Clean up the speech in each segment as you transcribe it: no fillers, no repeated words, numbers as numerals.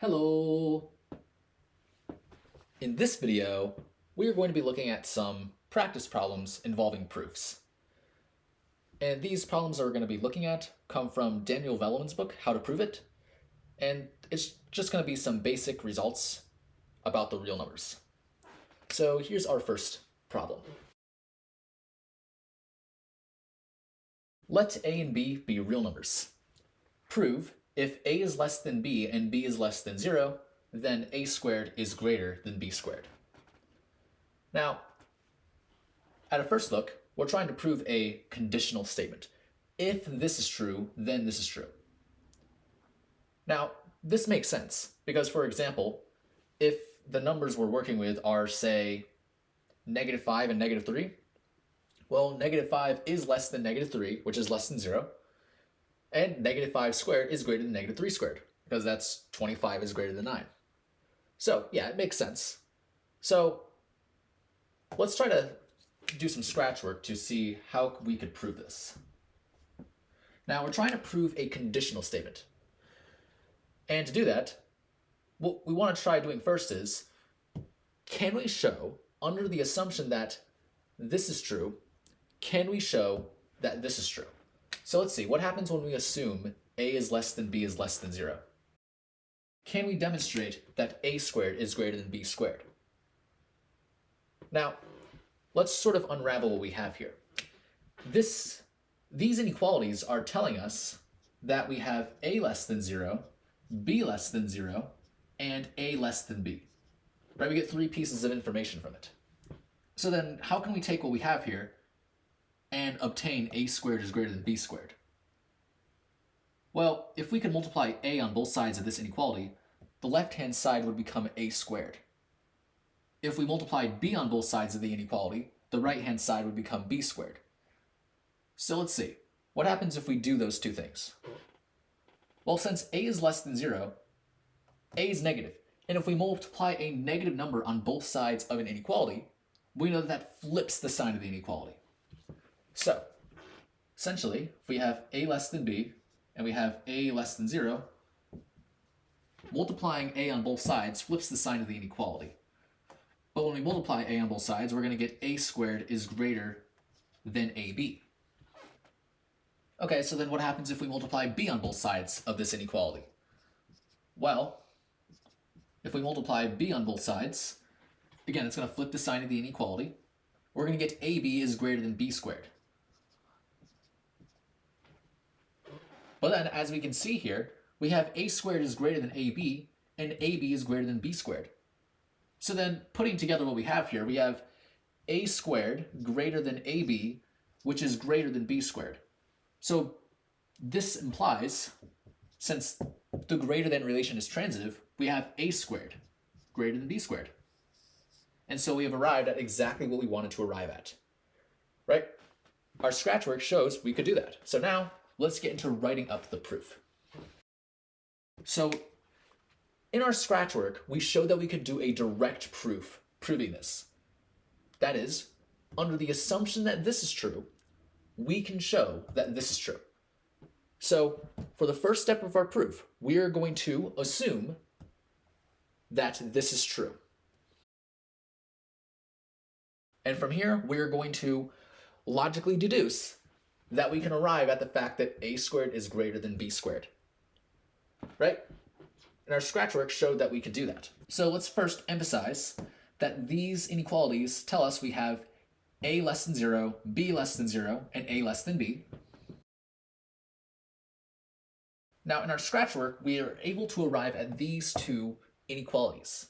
Hello! In this video, we are going to be looking at some practice problems involving proofs. And these problems we're going to be looking at come from Daniel Velleman's book, How to Prove It. And it's just going to be some basic results about the real numbers. So here's our first problem. Let A and B be real numbers. Prove if A is less than B and B is less than 0, then A squared is greater than B squared. Now, at a first look, we're trying to prove a conditional statement. If this is true, then this is true. Now, this makes sense because, for example, if the numbers we're working with are, say, -5 and -3, well, -5 is less than -3, which is less than 0, and -5 squared is greater than -3 squared, because that's 25 is greater than 9. So, yeah, it makes sense. So, let's try to do some scratch work to see how we could prove this. Now, we're trying to prove a conditional statement. And to do that, what we want to try doing first is, can we show, under the assumption that this is true, can we show that this is true? So let's see, what happens when we assume A is less than B is less than 0? Can we demonstrate that A squared is greater than B squared? Now, let's sort of unravel what we have here. These inequalities are telling us that we have A less than 0, B less than 0, and A less than B. Right? We get 3 pieces of information from it. So then, how can we take what we have here and obtain A squared is greater than B squared? Well, if we could multiply A on both sides of this inequality, the left-hand side would become A squared. If we multiplied B on both sides of the inequality, the right-hand side would become B squared. So let's see, what happens if we do those two things? Well, since A is less than 0, A is negative, and if we multiply a negative number on both sides of an inequality, we know that flips the sign of the inequality. So, essentially, if we have A less than B, and we have A less than 0, multiplying A on both sides flips the sign of the inequality. But when we multiply A on both sides, we're going to get A squared is greater than AB. Okay, so then what happens if we multiply B on both sides of this inequality? Well, if we multiply B on both sides, again, it's going to flip the sign of the inequality. We're going to get AB is greater than B squared. But then, as we can see here, we have A squared is greater than AB, and AB is greater than B squared. So then, putting together what we have here, we have A squared greater than AB, which is greater than B squared. So this implies, since the greater than relation is transitive, we have A squared greater than B squared. And so we have arrived at exactly what we wanted to arrive at, right? Our scratch work shows we could do that. So now, let's get into writing up the proof. So, in our scratch work, we showed that we could do a direct proof proving this. That is, under the assumption that this is true, we can show that this is true. So, for the first step of our proof, we are going to assume that this is true. And from here, we are going to logically deduce that we can arrive at the fact that A squared is greater than B squared, right? And our scratch work showed that we could do that. So let's first emphasize that these inequalities tell us we have A less than 0, B less than 0, and A less than B. Now in our scratch work, we are able to arrive at these two inequalities.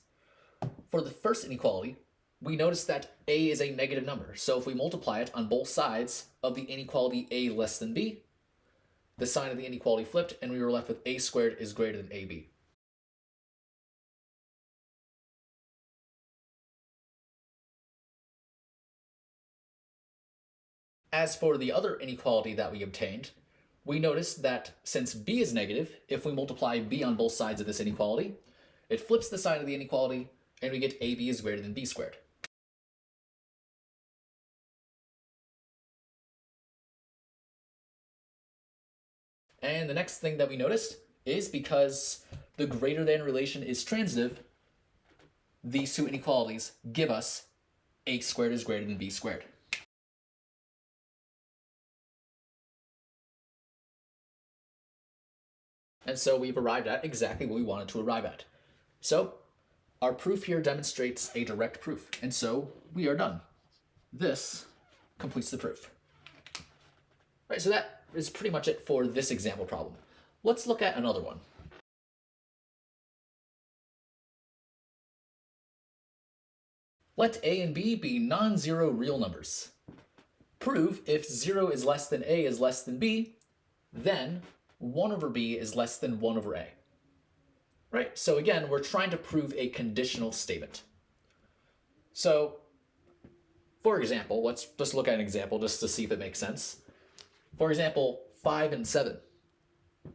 For the first inequality, we notice that A is a negative number. So if we multiply it on both sides of the inequality A less than B, the sign of the inequality flipped, and we were left with A squared is greater than AB. As for the other inequality that we obtained, we noticed that since B is negative, if we multiply B on both sides of this inequality, it flips the sign of the inequality, and we get AB is greater than B squared. And the next thing that we noticed is because the greater than relation is transitive, these two inequalities give us a squared is greater than b squared. And so we've arrived at exactly what we wanted to arrive at. So our proof here demonstrates a direct proof, and so we are done. This completes the proof. Right, so that is pretty much it for this example problem. Let's look at another one. Let a and b be non-zero real numbers. Prove if 0 is less than a is less than b, then 1 over b is less than 1 over a. Right, so again, we're trying to prove a conditional statement. So, for example, let's just look at an example just to see if it makes sense. For example, 5 and 7. In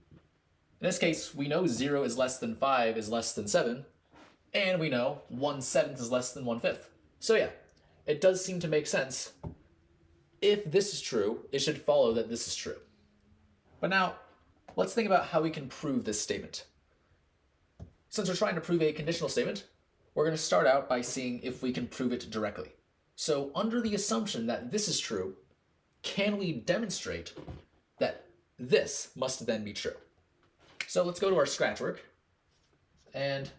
this case, we know 0 is less than 5 is less than 7, and we know 1/7 is less than 1/5. So yeah, it does seem to make sense. If this is true, it should follow that this is true. But now, let's think about how we can prove this statement. Since we're trying to prove a conditional statement, we're going to start out by seeing if we can prove it directly. So under the assumption that this is true, can we demonstrate that this must then be true? So let's go to our scratch work, and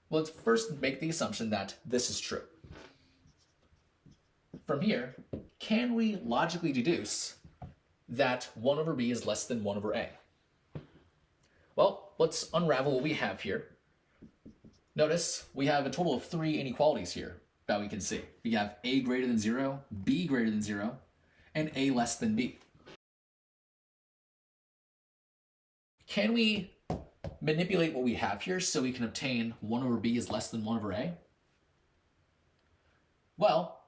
let's first make the assumption that this is true. From here, can we logically deduce that 1 over b is less than 1 over a? Well, let's unravel what we have here. Notice we have a total of 3 inequalities here that we can see. We have a greater than 0, b greater than 0, and a less than b. Can we manipulate what we have here so we can obtain 1 over b is less than 1 over a? Well,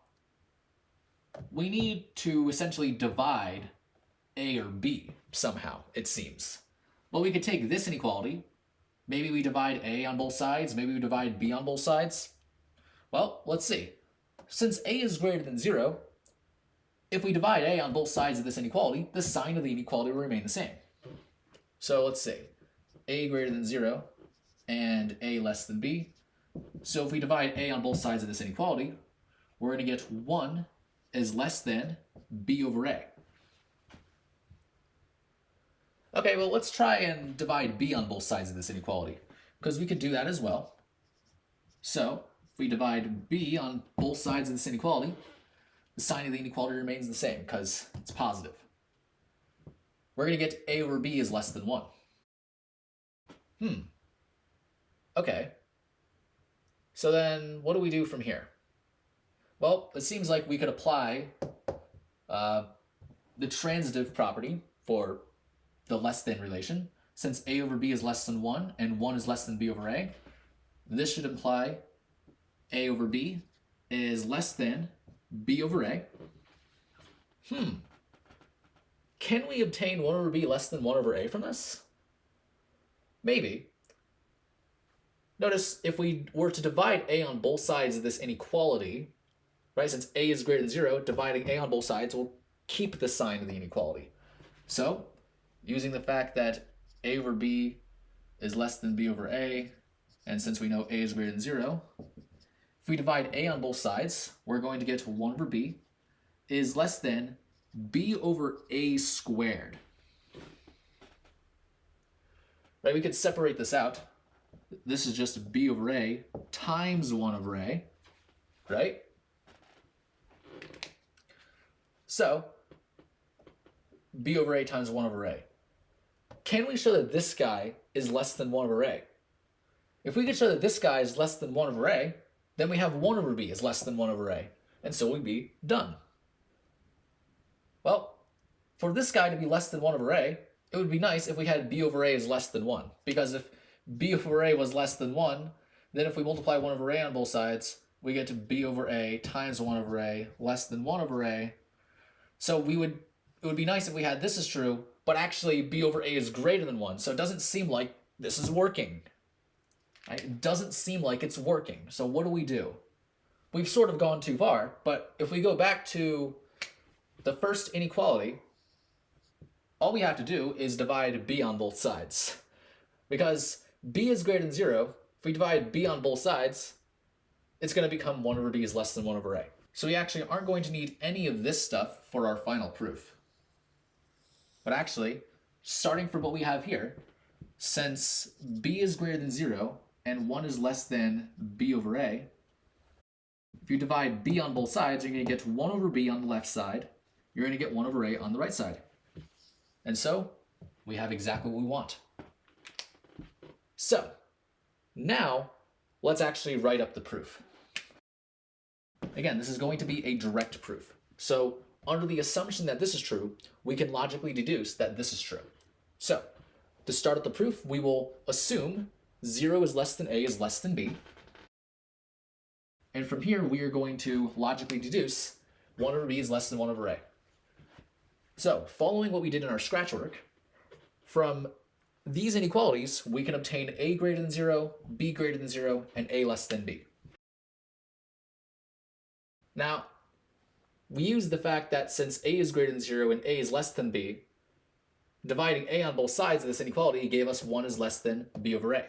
we need to essentially divide a or b somehow, it seems. Well, we could take this inequality. Maybe we divide a on both sides. Maybe we divide b on both sides. Well, let's see. Since a is greater than 0, if we divide a on both sides of this inequality, the sign of the inequality will remain the same. So let's see. A greater than 0 and a less than b. So if we divide a on both sides of this inequality, we're going to get 1 is less than b over a. Okay, well, let's try and divide b on both sides of this inequality, because we could do that as well. So if we divide b on both sides of this inequality, the sign of the inequality remains the same because it's positive. We're going to get a over b is less than 1. Okay. So then what do we do from here? Well, it seems like we could apply the transitive property for the less than relation. Since a over b is less than 1 and 1 is less than b over a, this should imply a over b is less than b over a. Can we obtain 1 over b less than 1 over a from this? Maybe. Notice if we were to divide a on both sides of this inequality, right, since a is greater than 0, dividing a on both sides will keep the sign of the inequality. So, using the fact that a over b is less than b over a, and since we know a is greater than 0, if we divide a on both sides, we're going to get 1 over b is less than b over a squared. Right, we could separate this out. This is just b over a times 1 over a, right? So, b over a times 1 over a. Can we show that this guy is less than 1 over a? If we could show that this guy is less than 1 over a, then we have 1 over b is less than 1 over a, and so we'd be done. Well, for this guy to be less than 1 over a, it would be nice if we had b over a is less than 1, because if b over a was less than 1, then if we multiply 1 over a on both sides, we get to b over a times 1 over a less than 1 over a. So it would be nice if we had this is true, but actually b over a is greater than 1, so it doesn't seem like this is working. Right? It doesn't seem like it's working. So what do? We've sort of gone too far, but if we go back to the first inequality, all we have to do is divide b on both sides. Because b is greater than 0, if we divide b on both sides, it's going to become 1 over b is less than 1 over a. So we actually aren't going to need any of this stuff for our final proof. But actually, starting from what we have here, since b is greater than 0 and 1 is less than b over a, if you divide b on both sides, you're going to get 1 over b on the left side. You're going to get 1 over a on the right side. And so we have exactly what we want. So now let's actually write up the proof. Again, this is going to be a direct proof. So under the assumption that this is true, we can logically deduce that this is true. So to start up the proof, we will assume 0 is less than a is less than b. And from here, we are going to logically deduce 1 over b is less than 1 over a. So following what we did in our scratch work, from these inequalities, we can obtain a greater than 0, b greater than 0, and a less than b. Now, we use the fact that since a is greater than 0 and a is less than b, dividing a on both sides of this inequality gave us 1 is less than b over a.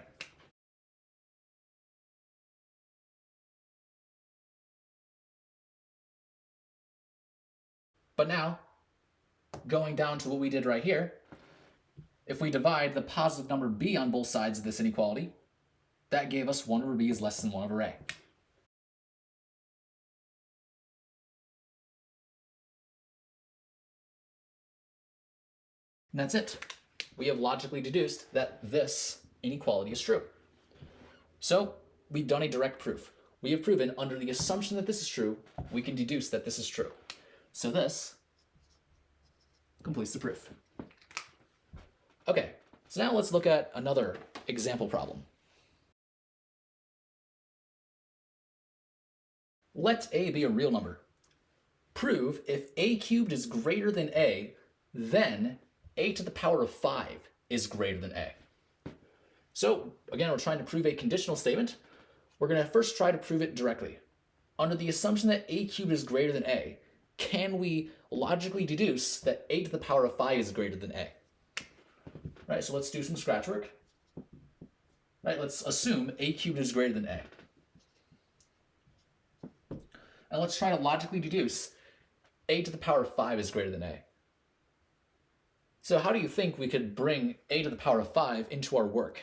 But now, going down to what we did right here, if we divide the positive number b on both sides of this inequality, that gave us 1 over b is less than 1 over a. And that's it. We have logically deduced that this inequality is true. So we've done a direct proof. We have proven under the assumption that this is true, we can deduce that this is true. So this completes the proof. Okay, so now let's look at another example problem. Let a be a real number. Prove if a cubed is greater than a, then a to the power of 5 is greater than a. So again, we're trying to prove a conditional statement. We're going to first try to prove it directly. Under the assumption that a cubed is greater than a, can we logically deduce that a to the power of 5 is greater than a? Right, so let's do some scratch work. Right, let's assume a cubed is greater than a. And let's try to logically deduce a to the power of 5 is greater than a. So how do you think we could bring a to the power of 5 into our work?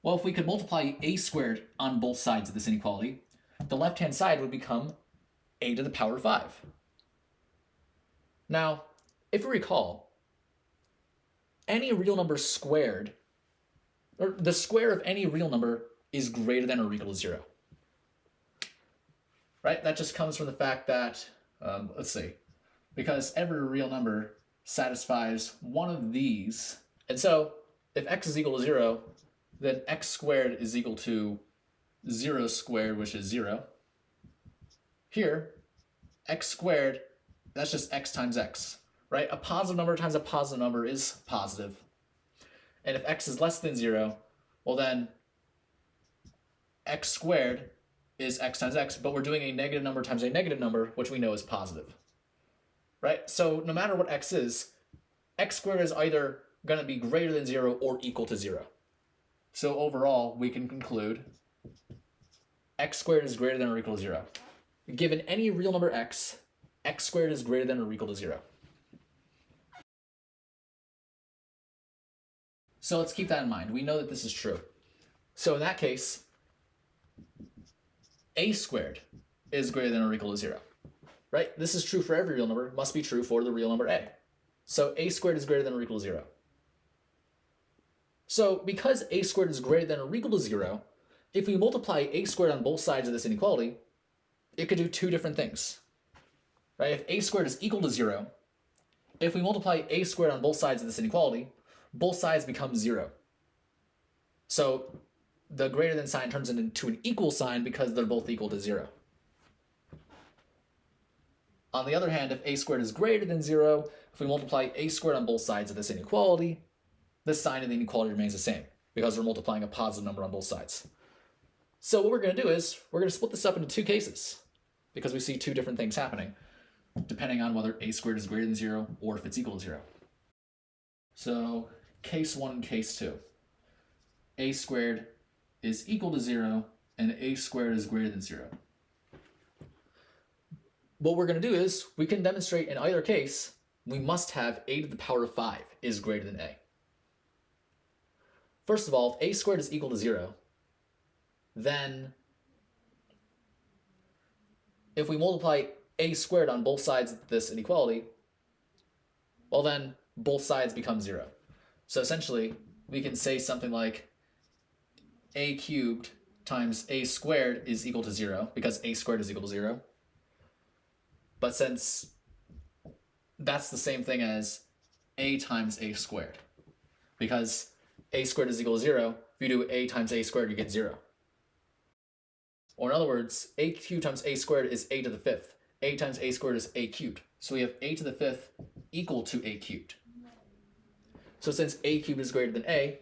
Well, if we could multiply a squared on both sides of this inequality, the left-hand side would become a to the power of 5. Now, if you recall, any real number squared, or the square of any real number is greater than or equal to 0. Right? That just comes from the fact that, let's see, because every real number satisfies one of these. And so if x is equal to 0, then x squared is equal to 0 squared, which is 0. Here, x squared, that's just x times x, right? A positive number times a positive number is positive. And if x is less than 0, well then x squared is x times x, but we're doing a negative number times a negative number, which we know is positive. Right? So no matter what x is, x squared is either going to be greater than 0 or equal to 0. So overall, we can conclude x squared is greater than or equal to 0. Given any real number x, x squared is greater than or equal to 0. So let's keep that in mind. We know that this is true. So in that case, a squared is greater than or equal to 0. Right? This is true for every real number, must be true for the real number a. So a squared is greater than or equal to 0. So because a squared is greater than or equal to 0, if we multiply a squared on both sides of this inequality, it could do two different things. Right? If a squared is equal to 0, if we multiply a squared on both sides of this inequality, both sides become 0. So the greater than sign turns into an equal sign because they're both equal to 0. On the other hand, if a squared is greater than 0, if we multiply a squared on both sides of this inequality, the sign of the inequality remains the same because we're multiplying a positive number on both sides. So what we're going to do is we're going to split this up into two cases because we see two different things happening depending on whether a squared is greater than 0 or if it's equal to 0. So case 1 and case 2. A squared is equal to 0 and a squared is greater than 0. What we're going to do is we can demonstrate in either case we must have a to the power of 5 is greater than a. First of all, if a squared is equal to 0, then if we multiply a squared on both sides of this inequality, well then both sides become 0. So essentially we can say something like a cubed times a squared is equal to 0 because a squared is equal to 0. But since that's the same thing as a times a squared, because a squared is equal to 0, if you do a times a squared, you get 0. Or in other words, a cubed times a squared is a to the 5th. A times a squared is a cubed. So we have a to the 5th equal to a cubed. So since a cubed is greater than a,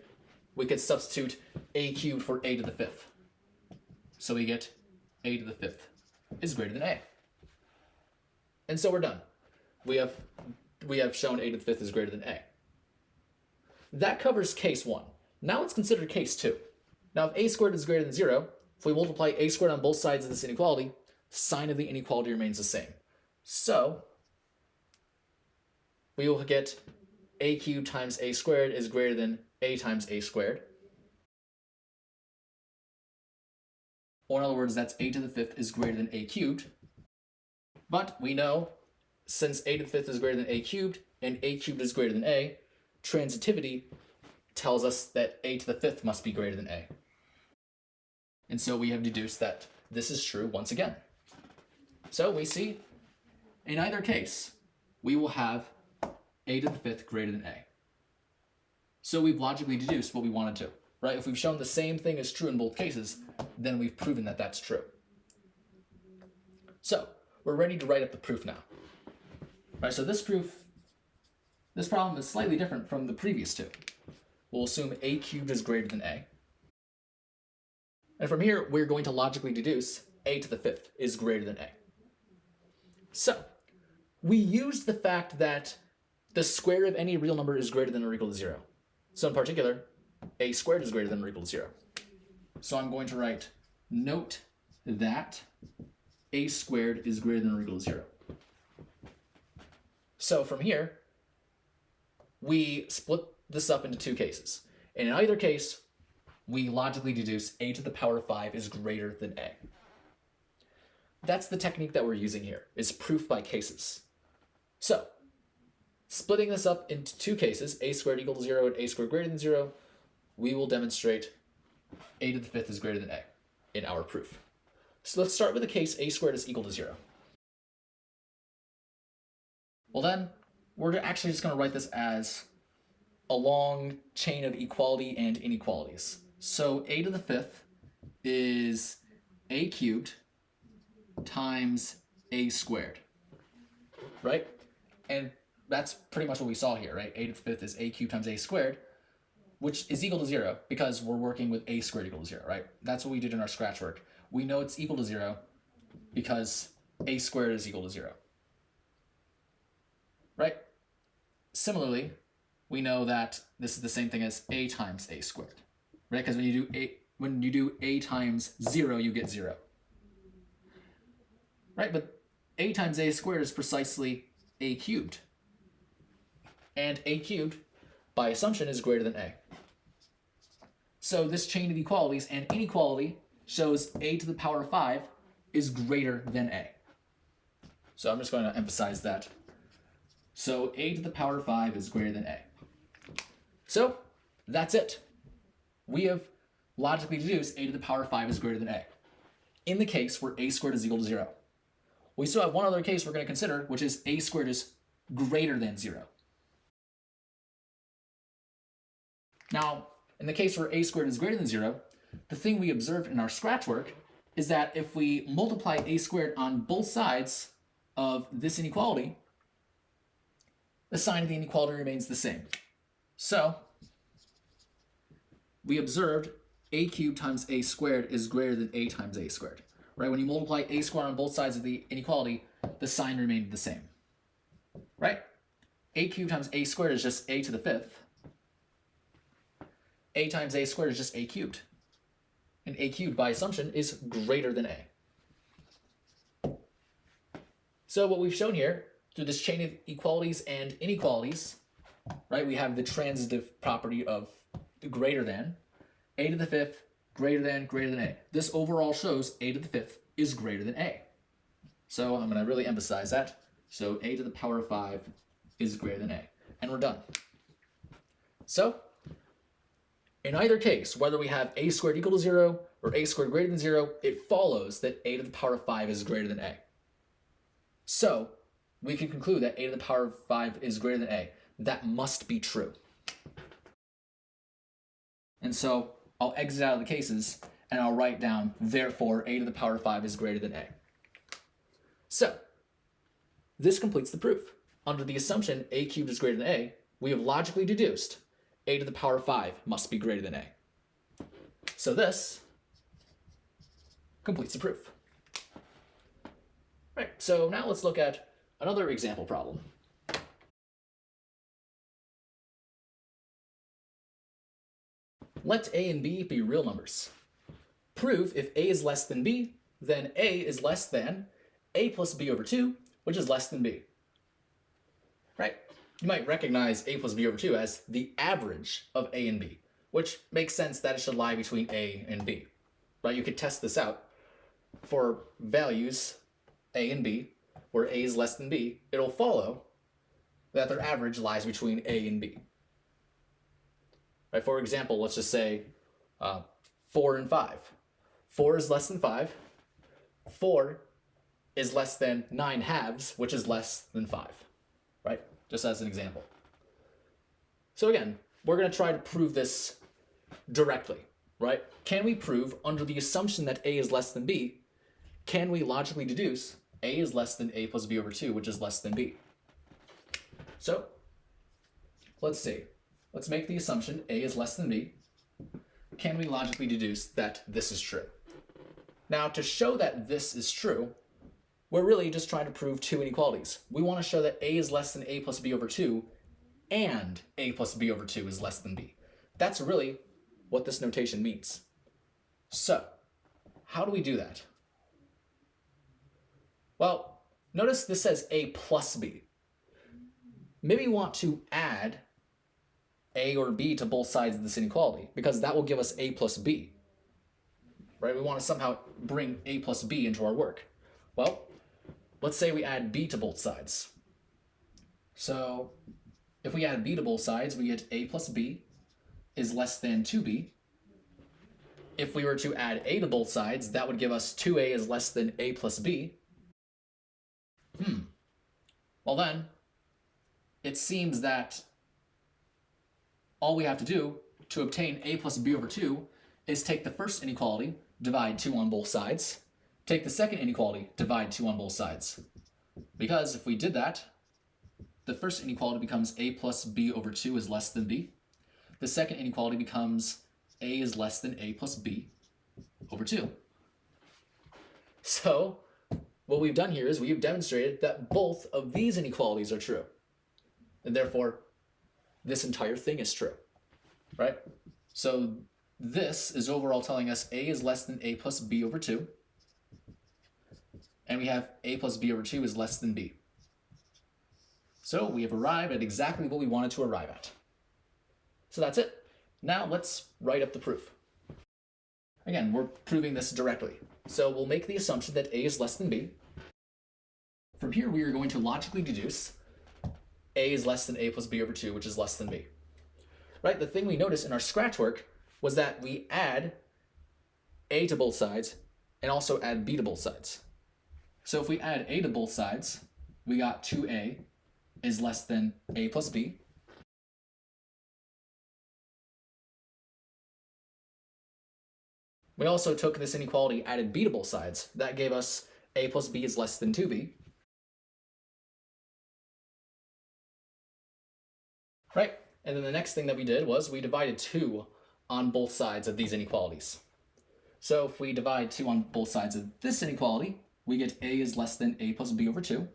we could substitute a cubed for a to the 5th. So we get a to the 5th is greater than a. And so we're done. We have shown a to the 5th is greater than a. That covers case 1. Now let's consider case 2. Now if a squared is greater than 0, if we multiply a squared on both sides of this inequality, sign of the inequality remains the same. So we will get a cubed times a squared is greater than a times a squared. Or in other words, that's a to the 5th is greater than a cubed. But we know since a to the 5th is greater than a cubed and a cubed is greater than a, transitivity tells us that a to the 5th must be greater than a. And so we have deduced that this is true once again. So we see in either case, we will have a to the 5th greater than a. So we've logically deduced what we wanted to, right? If we've shown the same thing is true in both cases, then we've proven that that's true. So we're ready to write up the proof now. Right, so this problem is slightly different from the previous two. We'll assume a cubed is greater than a. And from here, we're going to logically deduce a to the 5th is greater than a. So we use the fact that the square of any real number is greater than or equal to 0. So in particular, a squared is greater than or equal to 0. So I'm going to write, note that a squared is greater than or equal to 0. So from here, we split this up into two cases. And in either case, we logically deduce a to the power of 5 is greater than a. That's the technique that we're using here, is proof by cases. So, splitting this up into two cases, a squared equal to 0 and a squared greater than 0, we will demonstrate a to the 5th is greater than a in our proof. So let's start with the case a squared is equal to 0. Well then, we're actually just going to write this as a long chain of equality and inequalities. So a to the 5th is a cubed times a squared, right? And that's pretty much what we saw here, right? A to the 5th is a cubed times a squared, which is equal to 0 because we're working with a squared equal to 0, right? That's what we did in our scratch work. We know it's equal to 0 because a squared is equal to 0, right? Similarly, we know that this is the same thing as a times a squared, right? Because when you do a times 0, you get 0, right? But a times a squared is precisely a cubed, and a cubed, by assumption, is greater than a. So this chain of equalities and inequality shows a to the power of 5 is greater than a. So I'm just going to emphasize that. So a to the power of 5 is greater than a. So that's it. We have logically deduced a to the power of 5 is greater than a in the case where a squared is equal to 0. We still have one other case we're going to consider, which is a squared is greater than 0. Now, in the case where a squared is greater than 0, the thing we observed in our scratch work is that if we multiply a squared on both sides of this inequality, the sign of the inequality remains the same. So, we observed a cubed times a squared is greater than a times a squared. Right? When you multiply a squared on both sides of the inequality, the sign remained the same. Right? A cubed times a squared is just a to the 5th. a times a squared is just a cubed. And a cubed, by assumption, is greater than a. So what we've shown here, through this chain of equalities and inequalities, right, we have the transitive property of greater than, a to the fifth, greater than a. This overall shows a to the fifth is greater than a. So I'm going to really emphasize that. So a to the power of 5 is greater than a. And we're done. So in either case, whether we have a squared equal to 0 or a squared greater than 0, it follows that a to the power of 5 is greater than a. So we can conclude that a to the power of 5 is greater than a. That must be true. And so I'll exit out of the cases and I'll write down, therefore, a to the power of 5 is greater than a. So this completes the proof. Under the assumption a cubed is greater than a, we have logically deduced a to the power of 5 must be greater than a. So this completes the proof. Right, so now let's look at another example problem. Let a and b be real numbers. Prove if a is less than b, then a is less than a plus b over 2, which is less than b. Right? You might recognize a plus b over 2 as the average of a and b, which makes sense that it should lie between a and b. Right? You could test this out for values a and b, where a is less than b. It'll follow that their average lies between a and b. Right? For example, let's just say 4 and 5. 4 is less than 5. 4 is less than 9 halves, which is less than 5. Right? Just as an example. So again, we're going to try to prove this directly. Right? Can we prove, under the assumption that a is less than b, can we logically deduce a is less than a plus b over 2, which is less than b? So let's see. Let's make the assumption a is less than b. Can we logically deduce that this is true? Now, to show that this is true, we're really just trying to prove two inequalities. We want to show that a is less than a plus b over 2 and a plus b over 2 is less than b. That's really what this notation means. So, how do we do that? Well, notice this says a plus b. Maybe we want to add a or b to both sides of this inequality, because that will give us a plus b. Right? We want to somehow bring a plus b into our work. Well, let's say we add b to both sides. So if we add b to both sides, we get a plus b is less than 2b. If we were to add a to both sides, that would give us 2a is less than a plus b. Well then, it seems that all we have to do to obtain a plus b over 2 is take the first inequality, divide 2 on both sides, take the second inequality, divide 2 on both sides. Because if we did that, the first inequality becomes a plus b over 2 is less than b. The second inequality becomes a is less than a plus b over 2. So what we've done here is we've demonstrated that both of these inequalities are true. And therefore, this entire thing is true, right? So this is overall telling us a is less than a plus b over 2. And we have a plus b over 2 is less than b. So we have arrived at exactly what we wanted to arrive at. So that's it. Now let's write up the proof. Again, we're proving this directly. So we'll make the assumption that a is less than b. From here, we are going to logically deduce a is less than a plus b over 2, which is less than b. Right? The thing we noticed in our scratch work was that we add a to both sides and also add b to both sides. So if we add a to both sides, we got 2a is less than a plus b. We also took this inequality, added b to both sides. That gave us a plus b is less than 2b. Right? And then the next thing that we did was we divided 2 on both sides of these inequalities. So if we divide 2 on both sides of this inequality, we get a is less than a plus b over 2.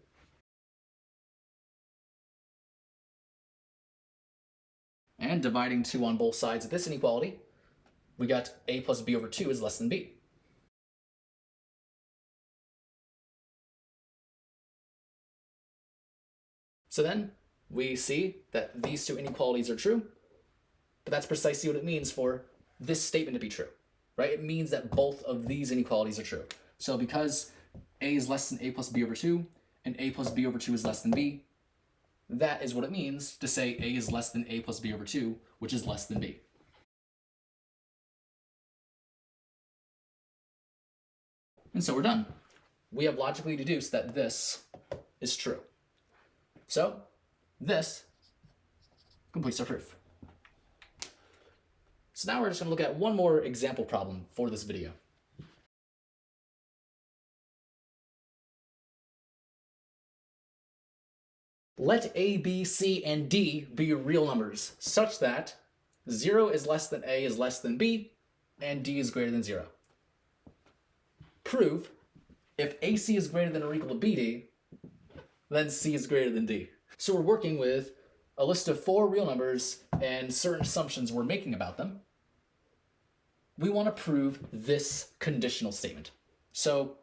hand, dividing 2 on both sides of this inequality, we got a plus b over 2 is less than b. So then we see that these two inequalities are true, but that's precisely what it means for this statement to be true, right? It means that both of these inequalities are true. So because a is less than a plus b over 2, and a plus b over 2 is less than b, that is what it means to say a is less than a plus b over 2, which is less than b. And so we're done. We have logically deduced that this is true. So this completes our proof. So now we're just going to look at one more example problem for this video. Let a, b, c, and d be real numbers such that 0 is less than a is less than b, and d is greater than 0. Prove if ac is greater than or equal to bd, then c is greater than d. So we're working with a list of 4 real numbers and certain assumptions we're making about them. We want to prove this conditional statement. So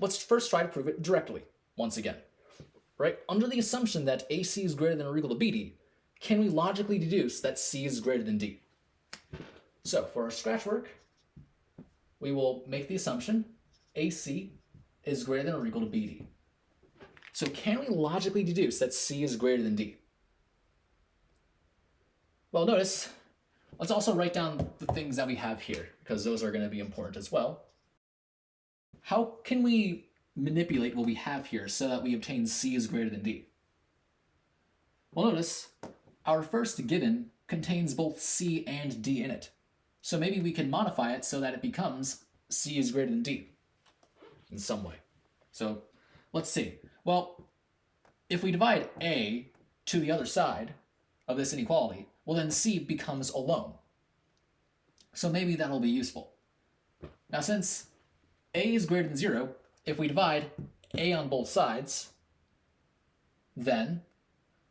let's first try to prove it directly, once again. Right? Under the assumption that AC is greater than or equal to BD, can we logically deduce that C is greater than D? So for our scratch work, we will make the assumption AC is greater than or equal to BD. So can we logically deduce that C is greater than D? Well, notice, let's also write down the things that we have here, because those are going to be important as well. How can we manipulate what we have here so that we obtain C is greater than D? Well, notice our first given contains both C and D in it. So maybe we can modify it so that it becomes C is greater than D in some way. So let's see. Well, if we divide A to the other side of this inequality, well then C becomes alone. So maybe that'll be useful. Now since A is greater than 0, if we divide A on both sides, then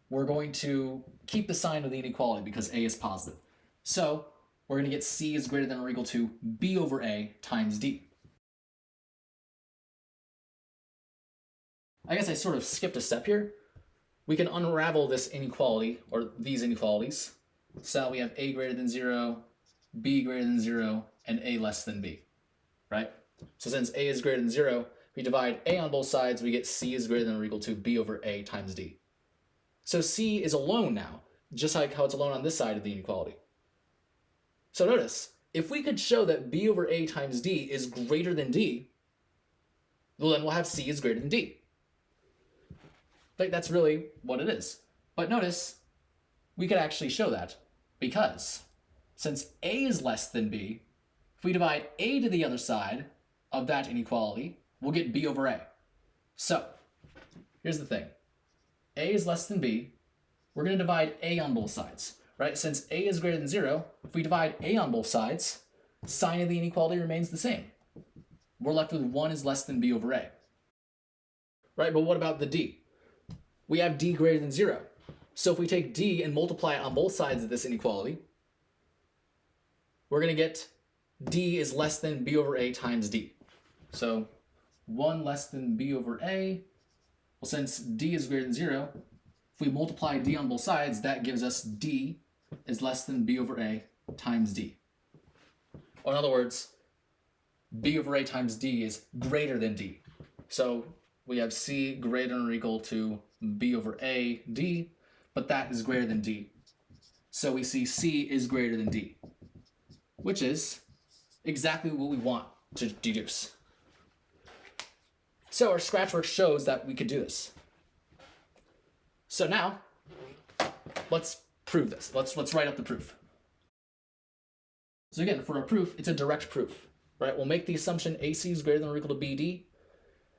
we're going to keep the sign of the inequality because A is positive. So we're going to get C is greater than or equal to B over A times D. I guess I sort of skipped a step here. We can unravel this inequality, or these inequalities, so that we have A greater than 0, B greater than 0, and A less than B, right? So since A is greater than 0, we divide A on both sides, we get C is greater than or equal to B over A times D. So C is alone now, just like how it's alone on this side of the inequality. So notice, if we could show that B over A times D is greater than D, well then we'll have C is greater than D. Like that's really what it is. But notice, we could actually show that because since A is less than B, if we divide A to the other side of that inequality, we'll get B over A. So, here's the thing. A is less than B. We're going to divide A on both sides, right? Since A is greater than 0, if we divide A on both sides, sign of the inequality remains the same. We're left with 1 is less than B over A. Right, but what about the D? We have D greater than 0. So if we take D and multiply it on both sides of this inequality, we're going to get D is less than B over A times D. So 1 less than B over A. Well, since D is greater than 0, if we multiply D on both sides, that gives us D is less than B over A times D. Or in other words, B over A times D is greater than D. So we have C greater than or equal to B over A D, but that is greater than D. So we see C is greater than D, which is exactly what we want to deduce. So our scratch work shows that we could do this. So now, let's prove this. Let's write up the proof. So again, for our proof, it's a direct proof, right? We'll make the assumption AC is greater than or equal to BD,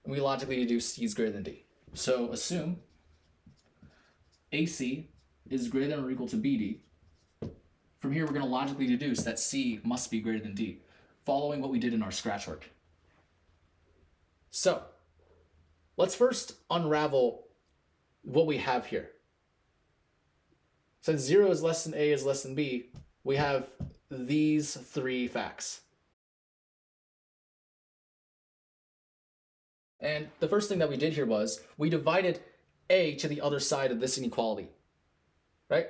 and we logically deduce C is greater than D. So assume AC is greater than or equal to BD. From here, we're going to logically deduce that C must be greater than D, following what we did in our scratch work. So, let's first unravel what we have here. Since 0 is less than A is less than B, we have these three facts. And the first thing that we did here was we divided A to the other side of this inequality, right?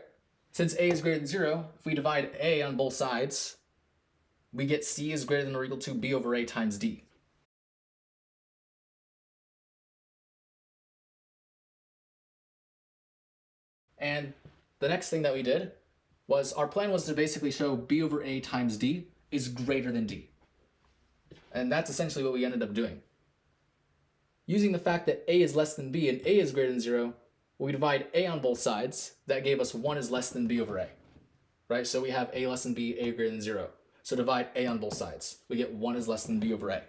Since A is greater than 0, if we divide A on both sides, we get C is greater than or equal to B over A times D. And the next thing that we did was our plan was to basically show B over A times D is greater than D. And that's essentially what we ended up doing. Using the fact that A is less than B and A is greater than 0, we divide A on both sides. That gave us 1 is less than B over A, right? So we have A less than B, A greater than 0. So divide A on both sides. We get 1 is less than B over A.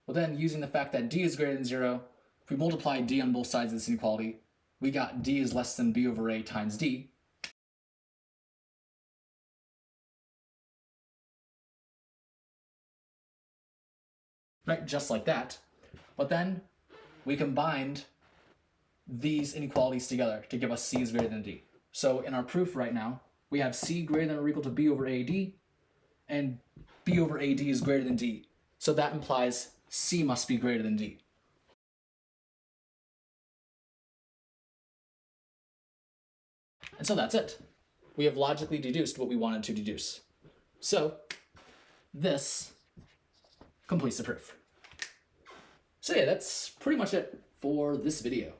Well then, using the fact that D is greater than 0, if we multiply D on both sides of this inequality, we got D is less than B over A times D. Right, just like that. But then we combined these inequalities together to give us C is greater than D. So in our proof right now, we have C greater than or equal to B over AD, and B over AD is greater than D. So that implies C must be greater than D. And so that's it. We have logically deduced what we wanted to deduce. So this completes the proof. So yeah, that's pretty much it for this video.